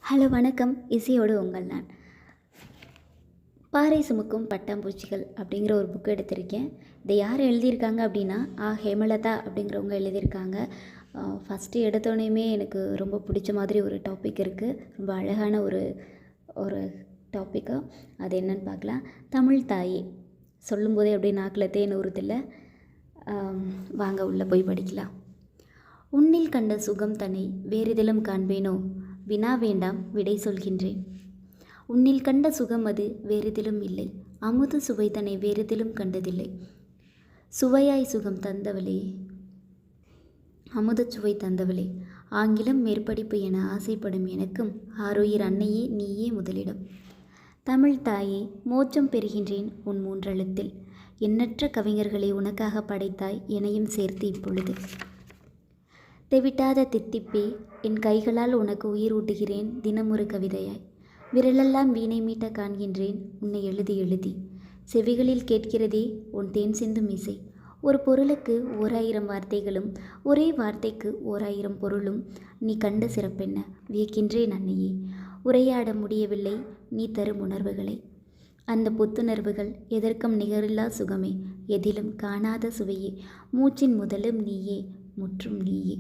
Hello வணக்கம். இசையோடு உங்கள் நான். பாறை சுமக்கும் பட்டாம்பூச்சிகள் அப்படிங்கிற ஒரு புக்கு எடுத்திருக்கேன். இதை யார் எழுதியிருக்காங்க அப்படின்னா ஹேமலதா அப்படிங்கிறவங்க எழுதியிருக்காங்க. ஃபஸ்ட்டு எடுத்தோடனேயுமே எனக்கு ரொம்ப பிடிச்ச மாதிரி ஒரு டாபிக் இருக்குது. ரொம்ப அழகான ஒரு ஒரு டாப்பிக்கு. அது என்னன்னு பார்க்கலாம். தமிழ் தாயே சொல்லும்போதே அப்படியே நாக்கில் தேன் ஊறுதில்ல. வாங்க உள்ளே போய் படிக்கலாம். உன்னில் கண்ட சுகம் தன்னை வேறெதிலும் காண்பேனோ, வினா வேண்டாம் விடை சொல்கின்றேன். உன்னில் கண்ட சுகம் அது வேறெதிலும் இல்லை, அமுத சுவை தன்னை வேறெதிலும் கண்டதில்லை. சுவையாய் சுகம் தந்தவளே, அமுதச் சுவை தந்தவளே, ஆங்கிலம் மேற்படிப்பு என ஆசைப்படும் எனக்கும் ஆருயிர் அன்னையே நீயே முதலிடம். தமிழ் தாயே, மோட்சம் பெறுகின்றேன் உன் மூன்றெழுத்தில். எண்ணற்ற கவிஞர்களை உனக்காக படைத்தாய், என்னையும் சேர்த்து இப்பொழுது. தெவிட்டாத தித்திப்பே, என் கைகளால் உனக்கு உயிர் ஊட்டுகிறேன் தினமொரு கவிதையாய். விரலெல்லாம் வீணை மீட்ட காண்கின்றேன் உன்னை எழுதி எழுதி. செவிகளில் கேட்கிறதே உன் தேன் சிந்தும் இசை. ஒரு பொருளுக்கு 1000 வார்த்தைகளும், ஒரே வார்த்தைக்கு 1000 பொருளும். நீ கண்ட சிறப்பென்ன வியக்கின்றேன் அன்னையே. உரையாட முடியவில்லை நீ தரும் உணர்வுகளை. அந்த புத்துணர்வுகள் எதற்கும் நிகரில்லா சுகமே, எதிலும் காணாத சுவையே. மூச்சின் முதலும் நீயே, முற்றும் நீயே.